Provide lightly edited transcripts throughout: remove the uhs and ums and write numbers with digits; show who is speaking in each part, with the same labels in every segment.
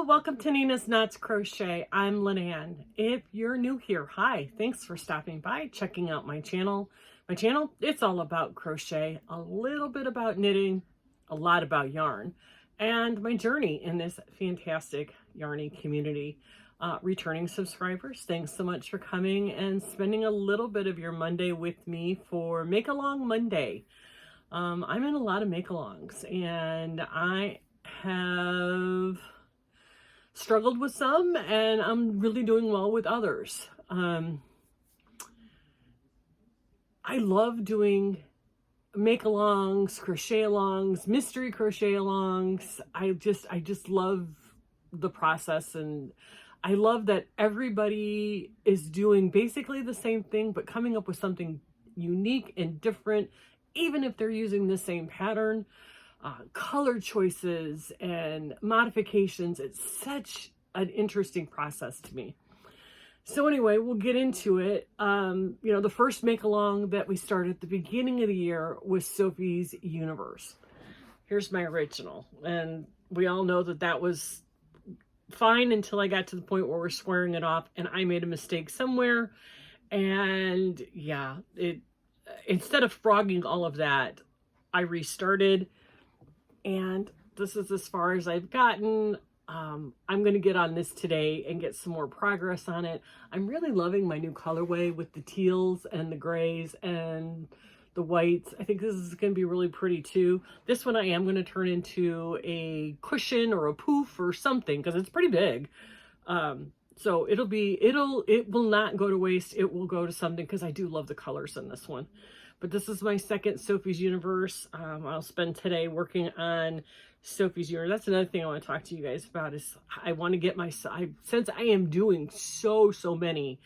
Speaker 1: Hello, welcome to Nina's Knots Crochet. I'm Lynanne. If you're new here, hi, thanks for stopping by, checking out my channel. It's all about crochet, a little bit about knitting, a lot about yarn, and my journey in this fantastic yarny community. Returning subscribers, thanks so much for coming and spending a little bit of your Monday with me for Make Along Monday. I'm in a lot of make-alongs, and I have struggled with some, and I'm really doing well with others. I love doing make-alongs, crochet-alongs, mystery crochet-alongs. I just love the process, and I love that everybody is doing basically the same thing, but coming up with something unique and different, even if they're using the same pattern. Color choices and modifications. It's such an interesting process to me. So anyway, we'll get into it. The first make along that we started at the beginning of the year was Sophie's Universe. Here's my original. And we all know that that was fine until I got to the point where we're squaring it off and I made a mistake somewhere. And yeah, instead of frogging all of that, I restarted. And this is as far as I've gotten. I'm going to get on this today and get some more progress on it. I'm really loving my new colorway with the teals and the grays and the whites. I think this is going to be really pretty too. This one I am going to turn into a cushion or a poof or something because it's pretty big. So it will not go to waste. It will go to something because I do love the colors in this one. But this is my second Sophie's Universe. I'll spend today working on Sophie's Universe. That's another thing I want to talk to you guys about is I want to get since I am doing so many,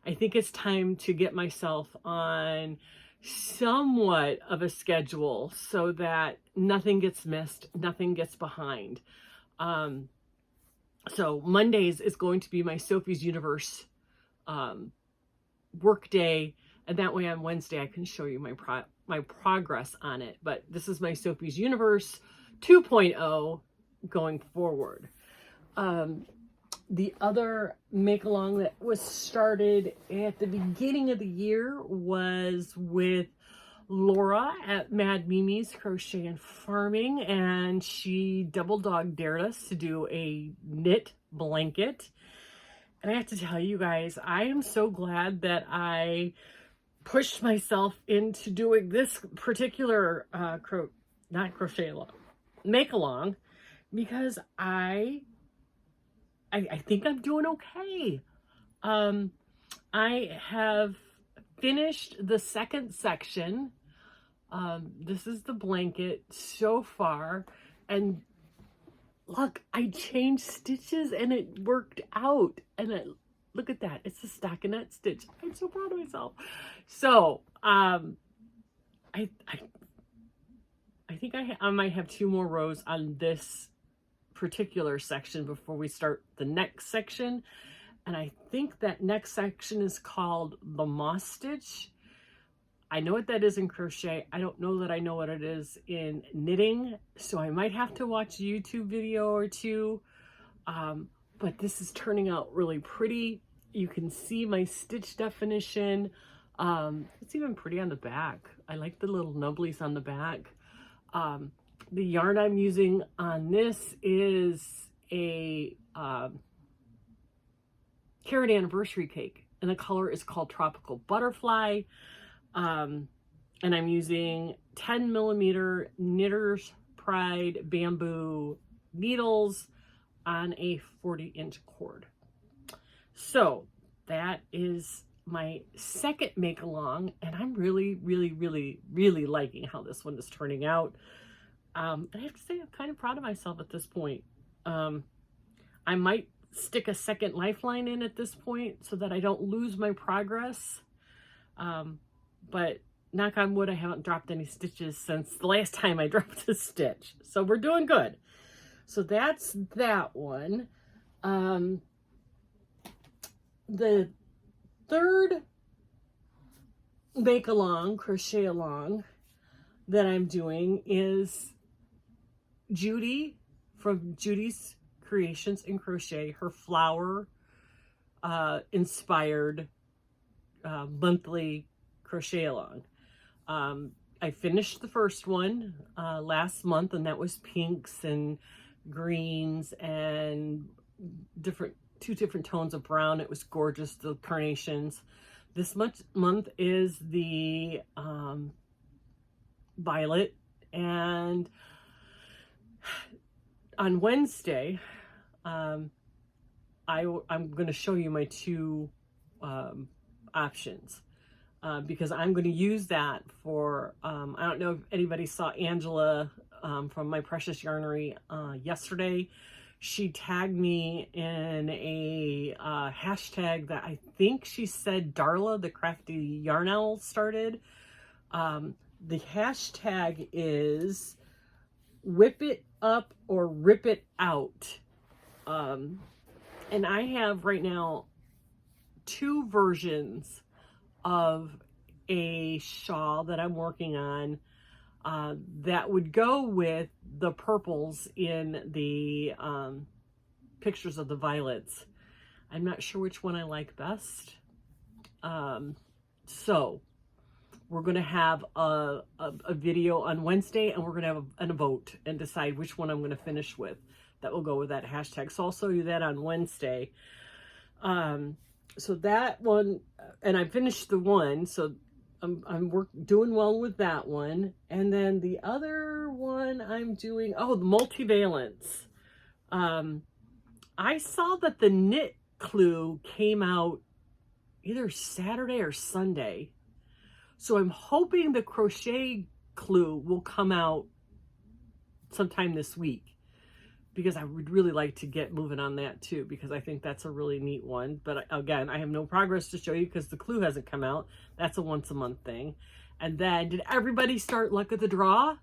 Speaker 1: I think it's time to get myself on somewhat of a schedule so that nothing gets missed, nothing gets behind. So Mondays is going to be my Sophie's Universe work day. And that way on Wednesday, I can show you my progress on it. But this is my Sophie's Universe 2.0 going forward. The other make-along that was started at the beginning of the year was with Laura at Mad Mimi's Crochet and Farming. And she double dog dared us to do a knit blanket. And I have to tell you guys, I am so glad that I pushed myself into doing this particular make along because I think I'm doing okay. I have finished the second section. This is the blanket so far, and look, I changed stitches and it worked out, and look at that. It's a stockinette stitch. I'm so proud of myself. So, I think I might have 2 more rows on this particular section before we start the next section. And I think that next section is called the moss stitch. I know what that is in crochet. I don't know that I know what it is in knitting. So I might have to watch a YouTube video or two. But this is turning out really pretty. You can see my stitch definition. It's even pretty on the back. I like the little nubblies on the back. The yarn I'm using on this is a carrot anniversary cake, and the color is called Tropical Butterfly. And I'm using 10mm Knitter's Pride bamboo needles on a 40-inch cord. So that is my second make along, and I'm really liking how this one is turning out. I have to say I'm kind of proud of myself at this point. I might stick a second lifeline in at this point so that I don't lose my progress. But knock on wood, I haven't dropped any stitches since the last time I dropped a stitch. So we're doing good. So that's that one. The third make along, crochet along that I'm doing is Judy from Judy's Creations and Crochet, her flower inspired monthly crochet along. I finished the first one last month, and that was pinks and greens and two different tones of brown. It was gorgeous, the carnations. This month is the violet, and on Wednesday I'm going to show you my two options, because I'm going to use that for I don't know if anybody saw Angela from My Precious Yarnery yesterday. She tagged me in a hashtag that I think she said Darla, the Crafty Yarn Owl, started. The hashtag is whip it up or rip it out. And I have right now two versions of a shawl that I'm working on that would go with the purples in the pictures of the violets. I'm not sure which one I like best. So we're going to have a video on Wednesday, and we're going to have a vote and decide which one I'm going to finish with. That will go with that hashtag. So I'll show you that on Wednesday. So that one, and I finished the one, so I'm doing well with that one. And then the other one I'm doing, oh, the multivalence. I saw that the knit clue came out either Saturday or Sunday. So I'm hoping the crochet clue will come out sometime this week, because I would really like to get moving on that too, because I think that's a really neat one. But again, I have no progress to show you because the clue hasn't come out. That's a once a month thing. And then, did everybody start Luck of the Draw?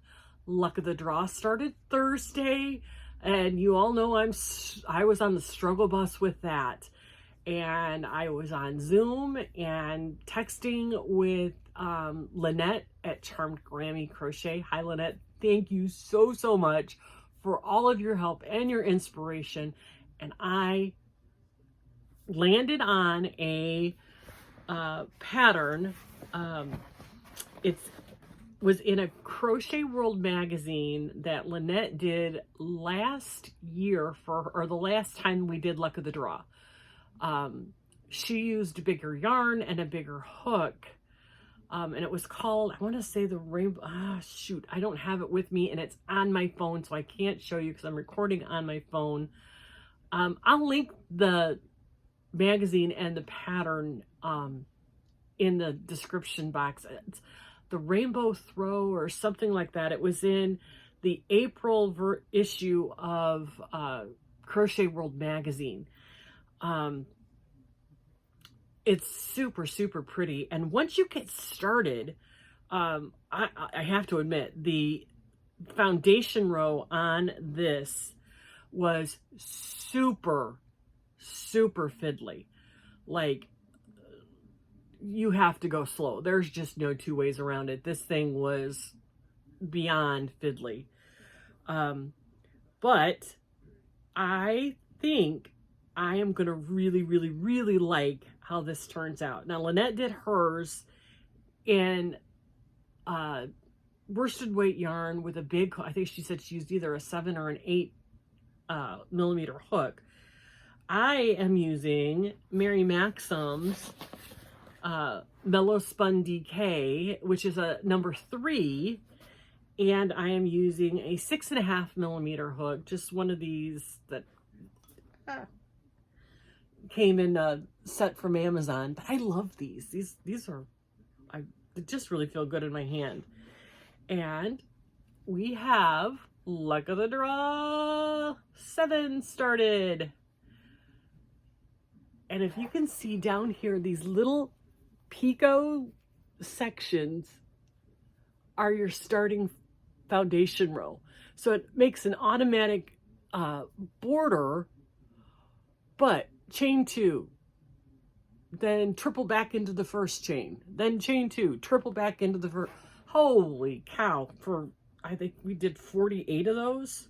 Speaker 1: Luck of the Draw started Thursday, and you all know I was on the struggle bus with that. And I was on Zoom and texting with Lynette at Charmed Grammy Crochet. Hi, Lynette. Thank you so, so much for all of your help and your inspiration. And I landed on a pattern. It was in a Crochet World magazine that Lynette did last year or the last time we did Luck of the Draw. She used a bigger yarn and a bigger hook. And it was called, I want to say the rainbow, shoot, I don't have it with me, and it's on my phone, so I can't show you because I'm recording on my phone. I'll link the magazine and the pattern in the description box. It's the Rainbow Throw or something like that. It was in the April issue of Crochet World magazine. It's super, super pretty. And once you get started, I have to admit, the foundation row on this was super, super fiddly. Like, you have to go slow. There's just no two ways around it. This thing was beyond fiddly. But I think I am going to really, really, really like how this turns out. Now, Lynette did hers in worsted weight yarn with a big, I think she said she used either a 7 or an 8 millimeter hook. I am using Mary Maxim's Mellow Spun DK, which is a number 3, and I am using a 6.5 millimeter hook, just one of these that came in a set from Amazon. But I love these. These are, they just really feel good in my hand. And we have Luck of the Draw 7 started. And if you can see down here, these little picot sections are your starting foundation row. So it makes an automatic border, but chain 2, then triple back into the first chain, then chain 2, triple back into the first. Holy cow, I think we did 48 of those.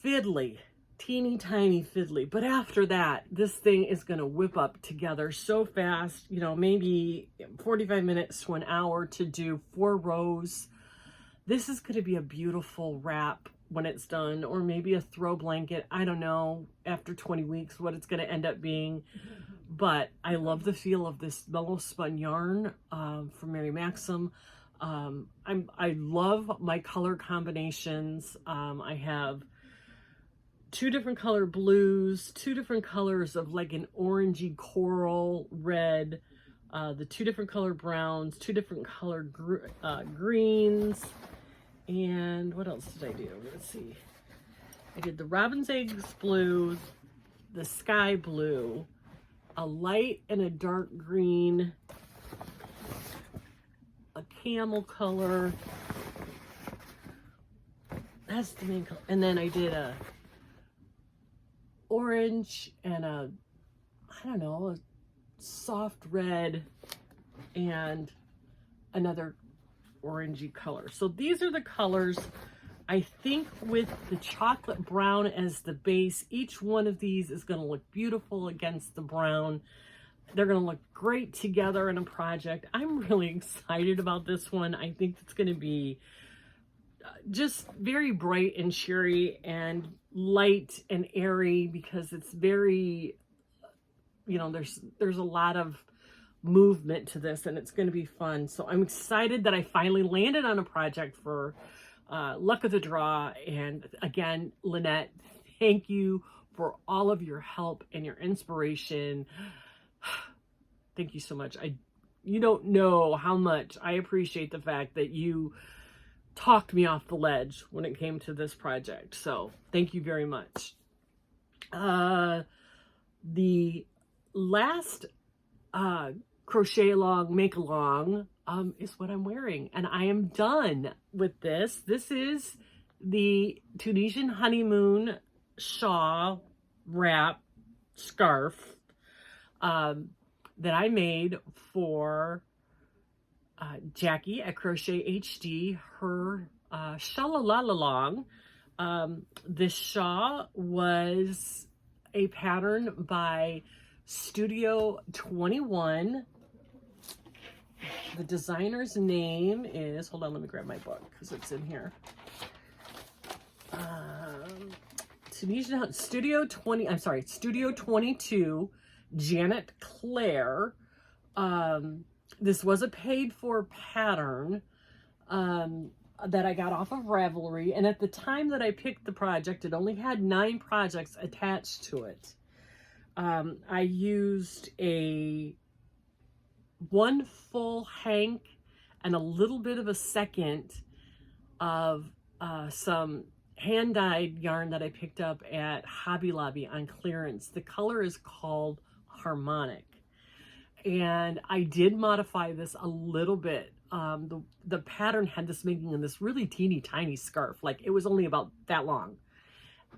Speaker 1: fiddly, teeny tiny fiddly. But after that, this thing is going to whip up together so fast, you know, maybe 45 minutes to an hour to do 4 rows. This is going to be a beautiful wrap when it's done, or maybe a throw blanket. I don't know after 20 weeks what it's going to end up being. But I love the feel of this mellow spun yarn from Mary Maxim. I love my color combinations. I have 2 different color blues, 2 different colors of like an orangey coral red, the 2 different color browns, 2 different color greens, and what else did I do? Let's see. I did the robin's eggs blue, the sky blue, a light and a dark green, a camel color. That's the main color. And then I did a orange and a, I don't know, a soft red and another orangey color. So these are the colors. I think with the chocolate brown as the base, each one of these is going to look beautiful against the brown. They're going to look great together in a project. I'm really excited about this one. I think it's going to be just very bright and cheery and light and airy, because it's very, you know, there's a lot of movement to this, and it's going to be fun. So I'm excited that I finally landed on a project for luck of the draw. And again, Lynette, thank you for all of your help and your inspiration. Thank you so much. You don't know how much I appreciate the fact that you talked me off the ledge when it came to this project. So thank you very much. The last crochet along, make along is what I'm wearing, and I am done with this. This is the Tunisian honeymoon shawl wrap scarf that I made for Jackie at Crochet HD, her shawl-along. This shawl was a pattern by Studio 21. The designer's name is, hold on, let me grab my book because it's in here. Tunisian Studio 22, Janet Claire. This was a paid for pattern that I got off of Ravelry, and at the time that I picked the project, it only had 9 projects attached to it. I used one full hank and a little bit of a second of some hand-dyed yarn that I picked up at Hobby Lobby on clearance. The color is called Harmonic, and I did modify this a little bit. The pattern had this making in this really teeny tiny scarf, like it was only about that long.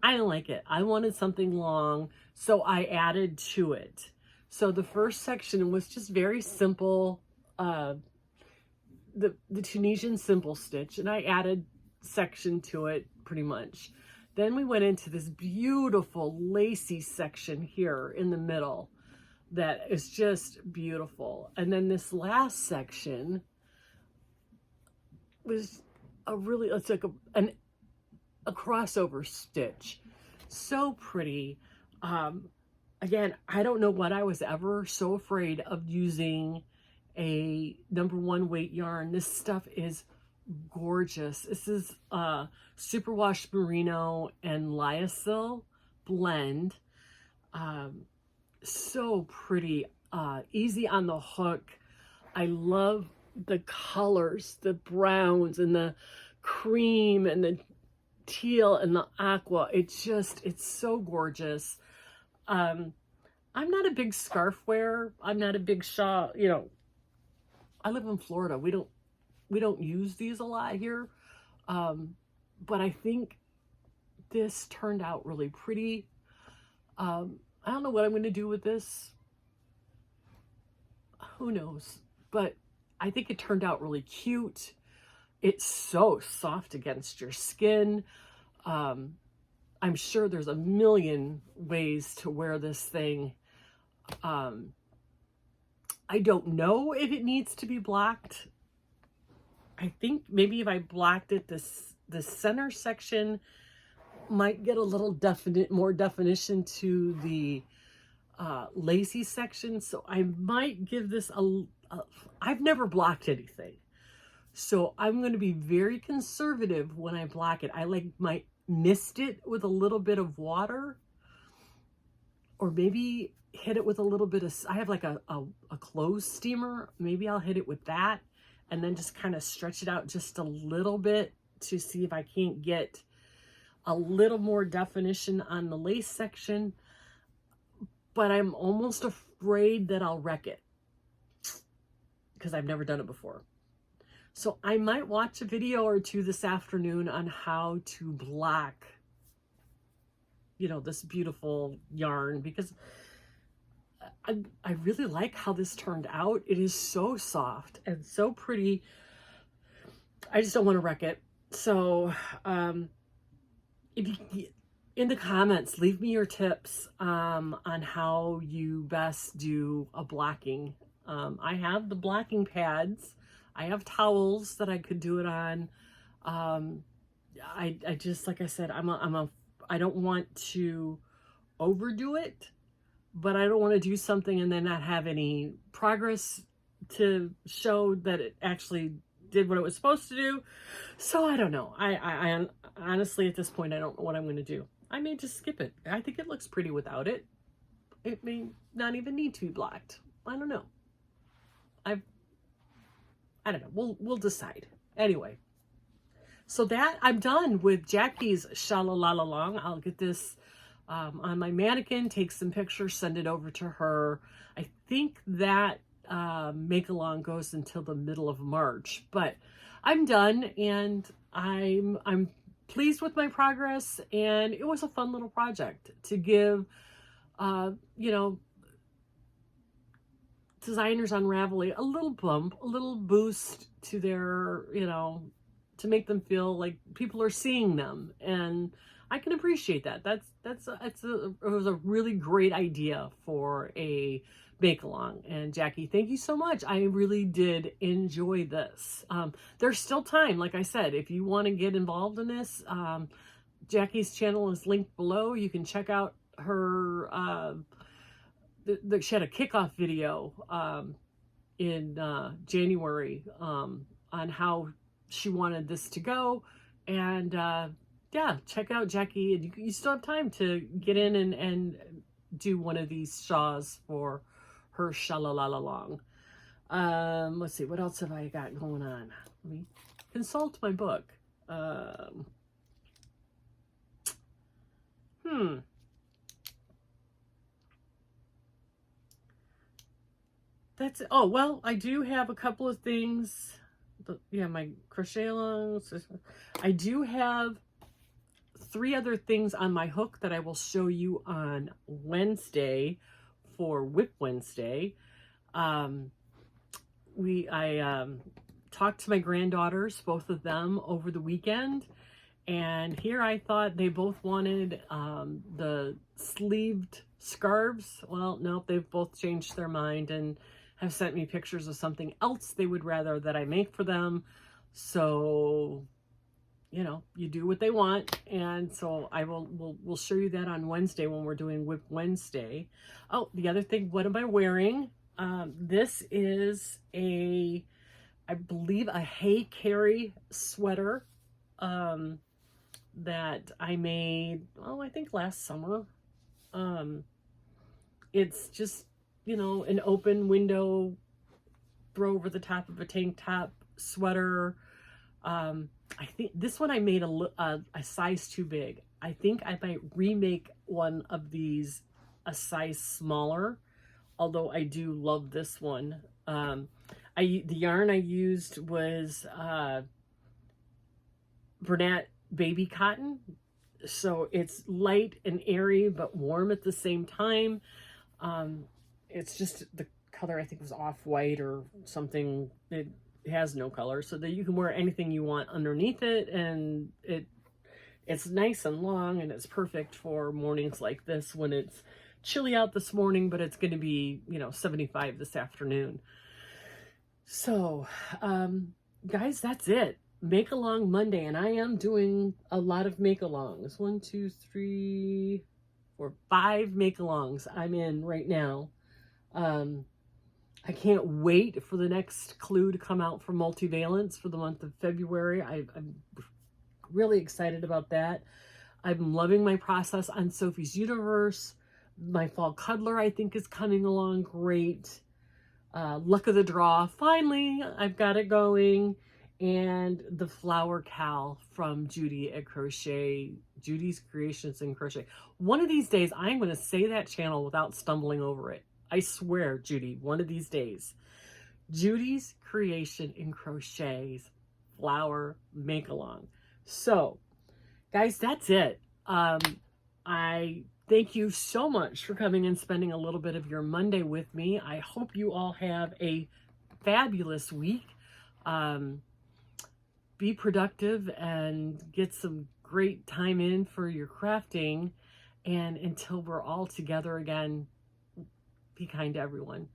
Speaker 1: I didn't like it. I wanted something long, so I added to it. So the first section was just very simple, the Tunisian simple stitch, and I added section to it pretty much. Then we went into this beautiful lacy section here in the middle that is just beautiful. And then this last section was it's like a crossover stitch. So pretty. Again, I don't know what I was ever so afraid of using a #1 weight yarn. This stuff is gorgeous. This is superwash merino and lyocell blend. So pretty, easy on the hook. I love the colors, the browns and the cream and the teal and the aqua. It's so gorgeous. I'm not a big scarf wearer. I'm not a big shawl, you know. I live in Florida. We don't use these a lot here. But I think this turned out really pretty. I don't know what I'm going to do with this. Who knows? But I think it turned out really cute. It's so soft against your skin. I'm sure there's a million ways to wear this thing. I don't know if it needs to be blocked. I think maybe if I blocked it, the center section might get a little more definition to the lacy section. So I might give this I've never blocked anything. So I'm going to be very conservative when I block it. I might mist it with a little bit of water, or maybe hit it with a little bit of, I have like a clothes steamer. Maybe I'll hit it with that and then just kind of stretch it out just a little bit to see if I can't get a little more definition on the lace section. But I'm almost afraid that I'll wreck it because I've never done it before. So I might watch a video or two this afternoon on how to block, you know, this beautiful yarn, because I really like how this turned out. It is so soft and so pretty. I just don't want to wreck it. So if you, in the comments, leave me your tips on how you best do a blocking. I have the blocking pads. I have towels that I could do it on. I just, like I said, I don't want to overdo it, but I don't want to do something and then not have any progress to show that it actually did what it was supposed to do. So I don't know. I honestly, at this point, I don't know what I'm going to do. I may just skip it. I think it looks pretty without it. It may not even need to be blocked. I don't know. I don't know. We'll decide. Anyway, so that I'm done with Jackie's Sha-la-la-la-long. I'll get this on my mannequin, take some pictures, send it over to her. I think that make along goes until the middle of March, but I'm done and I'm pleased with my progress, and it was a fun little project to give you know, designers on Ravelry a little bump, a little boost to their, you know, to make them feel like people are seeing them, and I can appreciate that. It was a really great idea for a bake along. And Jackie, thank you so much. I really did enjoy this. There's still time, like I said, if you want to get involved in this. Jackie's channel is linked below. You can check out her she had a kickoff video in January on how she wanted this to go, and yeah, check out Jackie, and you still have time to get in and do one of these shawls for her Sha-la-la-la-long. Let's see, what else have I got going on? Let me consult my book. That's it. Oh, well, I do have a couple of things. Yeah, my crochet alongs. I do have 3 other things on my hook that I will show you on Wednesday for Whip Wednesday. I talked to my granddaughters, both of them, over the weekend, and here I thought they both wanted the sleeved scarves. Well, no, they've both changed their mind and have sent me pictures of something else they would rather that I make for them. So, you know, you do what they want. And so we'll show you that on Wednesday when we're doing Whip Wednesday. Oh, the other thing, what am I wearing? This is I believe a hay carry sweater that I made, oh, I think last summer. It's just, you know, an open window, throw over the top of a tank top sweater. I think this one I made a size too big. I think I might remake one of these a size smaller, although I do love this one. The yarn I used was Bernat baby cotton, so it's light and airy but warm at the same time. It's just the color, I think, was off-white or something. It has no color, so that you can wear anything you want underneath it, and It's nice and long, and it's perfect for mornings like this when it's chilly out this morning, but it's going to be, 75 this afternoon. So, guys, that's it. Make along Monday, and I am doing a lot of make alongs. 1, 2, 3, 4, 5 make alongs I'm in right now. I can't wait for the next clue to come out for multivalence for the month of February. I'm really excited about that. I'm loving my process on Sophie's Universe. My fall cuddler, I think, is coming along great. Luck of the draw, finally, I've got it going. And the flower cowl from Judy at Crochet, Judy's Creations and Crochet. One of these days, I'm going to say that channel without stumbling over it. I swear, Judy, one of these days. Judy's Creation and Crochet's flower make-along. So, guys, that's it. I thank you so much for coming and spending a little bit of your Monday with me. I hope you all have a fabulous week. Be productive and get some great time in for your crafting. And until we're all together again, be kind to everyone.